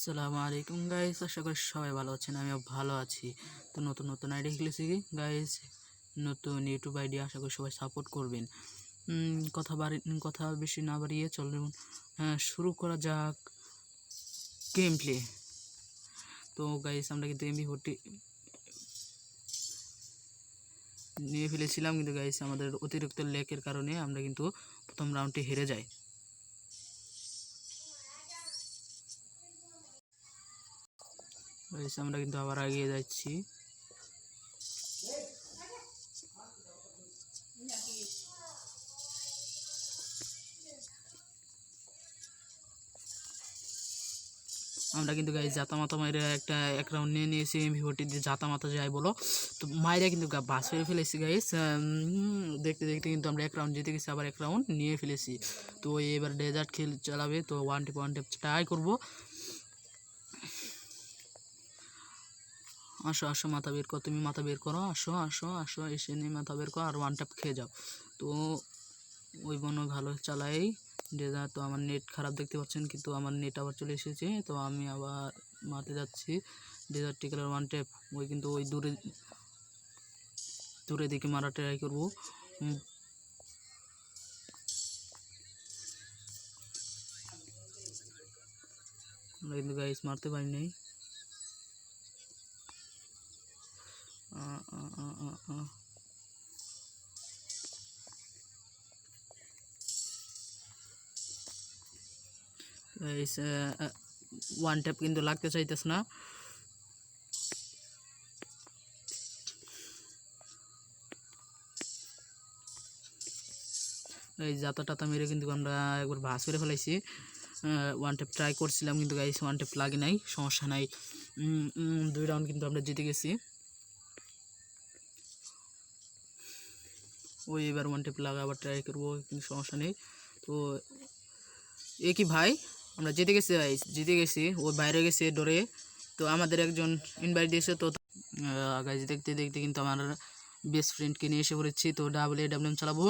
আসসালামু আলাইকুম গাইস, আশা করি সবাই ভালো আছেন। আমিও ভালো আছি। তো নতুন আইডি খুলেছি গাইস, নতুন ইউটিউব আইডি, আশা করি সবাই সাপোর্ট করবেন। কথা বেশি না বাড়িয়ে চলুন শুরু করা যাক গেম প্লে। তো গাইস আমরা কিন্তু MP40 নিয়ে ফেলেছিলাম, কিন্তু গাইস আমাদের অতিরিক্ত ল্যাকের কারণে আমরা কিন্তু প্রথম রাউন্ডটি হেরে যাই। গাইস আমরা কিন্তু আবার এগিয়ে যাচ্ছি। আমরা কিন্তু গাইস জাতা মাতা মাইরে এক রাউন্ড নিয়ে নিয়েছি। MP40 দিয়ে জাতা মাতা যায় বলো, তো মাইরা কিন্তু বাস ফেলে ফেলেছি গাইস। দেখতে দেখতে কিন্তু আমরা এক রাউন্ড জিতে গেছি, আবার এক রাউন্ড নিয়ে ফেলেছি। তো এবার ডেজার্ট খেল চালাবে, তো ওয়ান টেপ ট্রাই করবো। আসো আসো, মাথা বের করো, তুমি মাথা বের করো, আসো আসো আসো, এসে নিয়ে মাথা বের করো আর ওয়ান ট্যাপ খেয়ে যাও। তো ওই বোনও ভালো চালাই ডেজার্ট। তো আমার নেট খারাপ দেখতে পাচ্ছেন, কিন্তু আমার নেট আবার চলে এসেছে। তো আমি আবার মারতে যাচ্ছি ডেজার্ট টিকেলের ওয়ান ট্যাপ। ওই কিন্তু ওই দূরে দূরে দিকে মারা ট্রাই করবো। আমরা কিন্তু গাইস মারতে পারি নাই। গাইস ওয়ান ট্যাপ কিন্তু লাগতে চাইতেছে না। এই জাতা টাতা মেরে কিন্তু আমরা একবার ভাস করে ফেলাইছি। ওয়ান ট্যাপ ট্রাই করছিলাম, কিন্তু গাইস ওয়ান ট্যাপ লাগে নাই, সমস্যা নাই। 2 রাউন্ড কিন্তু আমরা জিতে গেছি। ওই এবার ওয়ান ট্যাপ লাগা আবার ট্রাই করবো, কিন্তু সমস্যা নেই। তো এ কি ভাই, আমরা জিতে গেছি গাইস, জিতে গেছি। ও বাইরে গেছে ডরে। তো আমাদের একজন ইনভাইট দিয়েছে। তো গাইস দেখতে দেখতে কিন্তু আমার বেস্ট ফ্রেন্ডকে নিয়ে এসে পড়েছি। তো AWM চালাবো।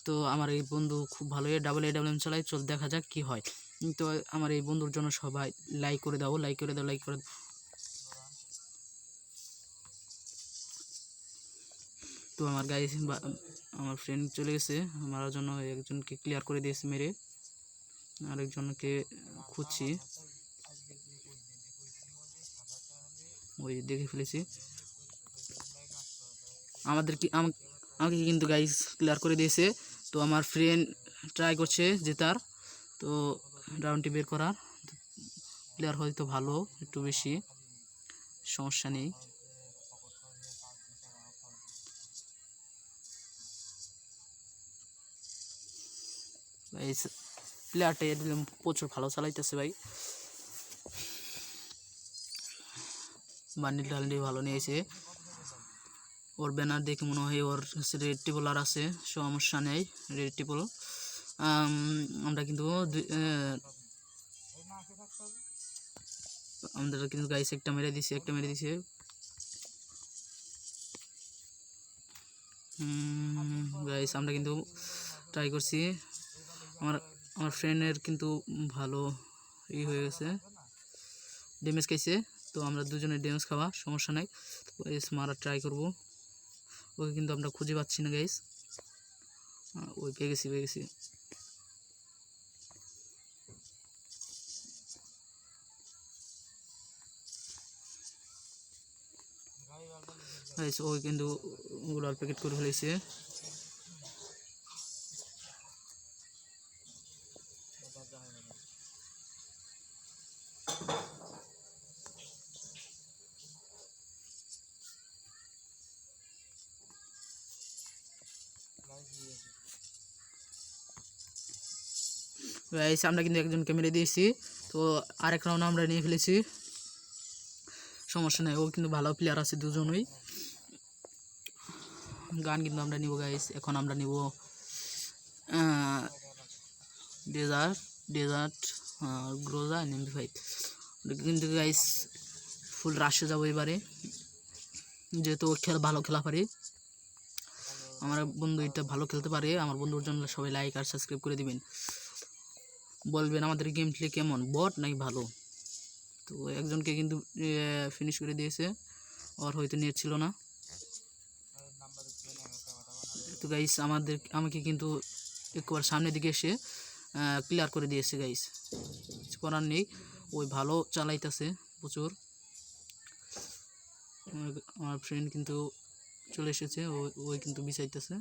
তো আমার এই বন্ধু খুব ভালো AWM চালায়, চল দেখা যাক কি হয়। তো আমার এই বন্ধুর জন্য সবাই লাইক করে দাও, লাইক করে দাও, লাইক করে দাও। তো আমার গাইস আমার ফ্রেন্ড চলে গেছে মারার জন্য, একজনকে ক্লিয়ার করে দিয়েছে মেরে, আরেকজনকে খুঁজছি। ওই দেখে ফেলেছি আমাকে কিন্তু গাইস ক্লিয়ার করে দিয়েছে। তো আমার ফ্রেন্ড ট্রাই করছে জেতার, তো রাউন্ডটি বের করার। প্লেয়ার হয়তো ভালো একটু বেশি, সমস্যা নেই। গাইস প্লেয়ারটা প্রচুর ভালো চালাইতেছে ভাই, বান্ডিল টান্ডিল ভালো নিয়েছে। ওর ব্যানার দেখে মনে হয় ওর রেড টেবল আর আছে, সমস্যা নেই, রেড টেবল। আমরা কিন্তু আমাদের কিন্তু গাইস একটা মেরে দিছে। গাইস আমরা কিন্তু ট্রাই করছি। আমার ফ্রেন্ডের কিন্তু ভালো হয়ে গেছে, ড্যামেজ খাইছে। তো আমরা দুজনে ড্যামেজ খাওয়া, সমস্যা নাই। তো গাইস মারা ট্রাই করব। ওকে কিন্তু আমরা খুঁজে পাচ্ছি না গাইস। ওই পেয়ে গেছি গাইস। ওই কিন্তু ওগুলার প্যাকেট করে ফেলেছে। গাইস আমরা কিন্তু একজনকে মেরে দিয়েছি। তো আরেক রাউন্ড আমরা নিয়ে ফেলেছি, সমস্যা নেই। ও কিন্তু ভালো প্লেয়ার আছে দুজনই। গান কিন্তু আমরা নিব গাইস। এখন আমরা নিব ডেজার্ট গ্রোজা MP5। কিন্তু গাইস ফুল রাশে যাবো এবারে, যেহেতু ভালো খেলা পারে। আমার বন্ধু এটা ভালো খেলতে পারে। আমার বন্ধুর জন্য সবাই লাইক আর সাবস্ক্রাইব করে দিবেন। বলবেন আমাদের গেম প্লে কেমন, বট নাকি ভালো। তো তো একজনকে কিন্তু ফিনিশ করে দিয়েছে, ওর হয়তো নেট ছিল না। তো গাইস আমাকে কিন্তু একবার সামনের দিকে এসে ক্লিয়ার করে দিয়েছে গাইস, কিছু করার নেই। ওই ভালো চালাইতেছে প্রচুর। আমার ফ্রেন্ড কিন্তু চলে এসেছে, ওই কিন্তু বিছাইতেছে,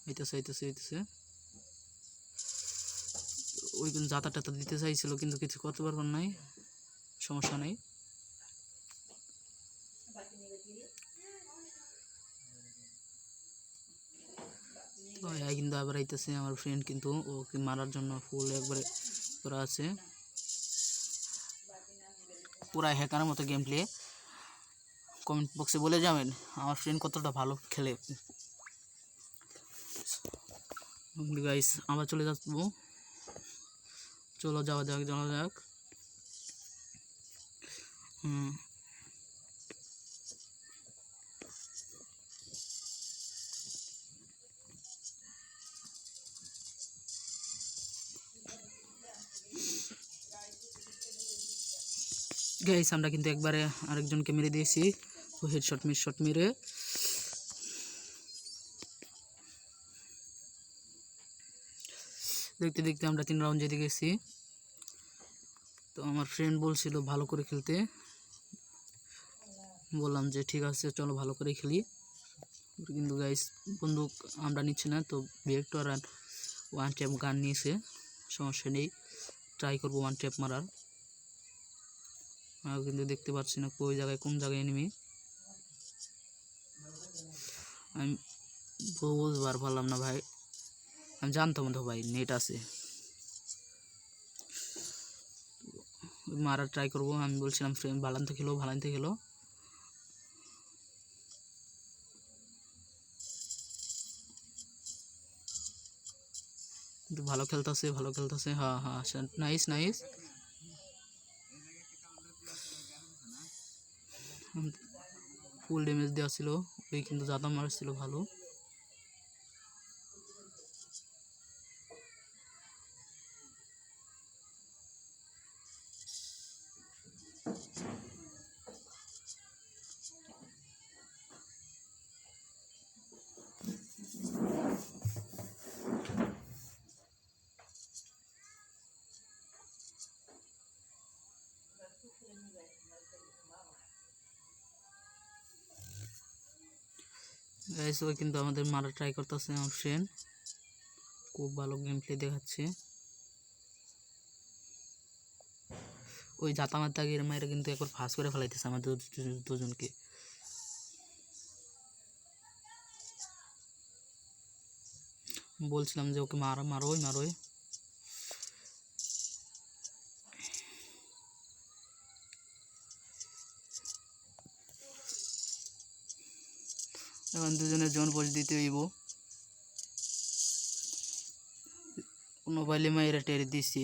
এইতেছে। ওই কিন্তু যাতা টাতা দিতে চাইছিল কিন্তু কিছু করতে পারবার নাই, সমস্যা নেই। কিন্তু আবার আইতেছে আমার ফ্রেন্ড, কিন্তু ওকে মারার জন্য ফুল একবারে করা আছে, পুরা হ্যাকার মতো গেম প্লে। কমেন্ট বক্সে বলে যাবেন আমার ফ্রেন্ড কতটা ভালো খেলে। গাইস আমরা চলে যাবো, চলো যাওয়া যাক। গাইস আমরা কিন্তু একবারে আরেকজনকে মেরে দিয়েছি, তো হেডশট মেরে দেখতে দেখতে আমরা 3 রাউন্ড জিতে গেছি। তো আমার ফ্রেন্ড বলছিল ভালো করে খেলতে, বললাম যে ঠিক আছে চলো ভালো করে খেলি। কিন্তু গাইস বন্দুক আমরা নিচ্ছি না, তো ভিক্টর আর ওয়ান ট্যাপ গান নিয়েছে, সমস্যা নেই, ট্রাই করবো ওয়ান ট্যাপ মারার। কিন্তু দেখতে পাচ্ছি না কোন জায়গায় এনিমি, আমি বুঝবার পারলাম না ভাই। আমি জানতাম তো ভাই নেট আছে, মারার ট্রাই করবো। আমি বলছিলাম ফ্রেন্ড ভালান্তে খেলো। কিন্তু ভালো খেলতেছে। হ্যাঁ নাইস। ফুল ড্যামেজ দেওয়া ছিল, ওই কিন্তু জাদা মারছিল ভালো। গাইস ওই কিন্তু আমাদের মারা ট্রাই করতেছে, আমার ফ্রেন্ড খুব ভালো গেম প্লে দেখাচ্ছে। ওই জাতা মাতা গিয়ে মায়েরা কিন্তু একবার ফাঁস করে ফেলাইতেছে আমাদের দুজনকে। বলছিলাম যে ওকে মারোই। এখন দুজনের জন পোজ দিতে হইব, মোবাইলে মায়েরা টেরে দিচ্ছি।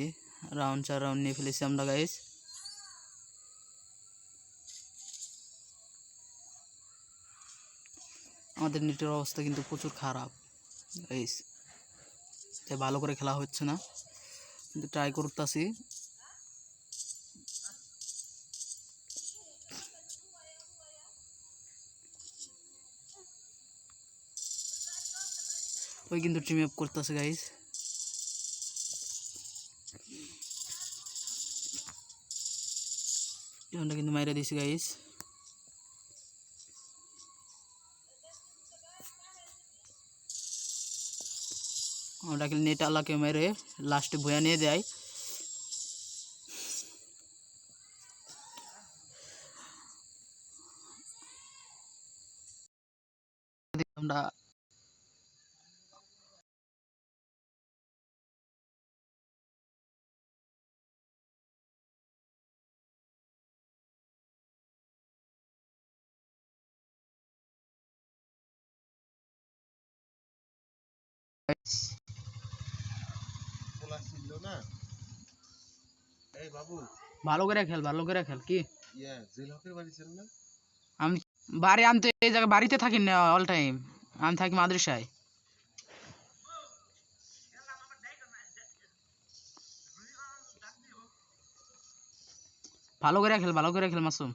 4 রাউন্ড নিয়ে ফেলেছি আমরা গাইস। আমাদের নেটের অবস্থা কিন্তু প্রচুর খারাপ গাইস, তাই ভালো করে খেলা হচ্ছে না, কিন্তু ট্রাই করতেছি। ওই কিন্তু টিম আপ করতেছে গাইস, আমরা কিন্তু মাইরা দিছি গাইস। আমরা কিন্তু নেট আলাকে মেরে লাস্টে ভয়া নিয়ে দেয়। আমরা ভালো করে খেল কি আমি আমি তো এই জায়গায় বাড়িতে থাকি না অল টাইম, আমি থাকি মাদ্রাসায়। ভালো করে খেল মাসুম।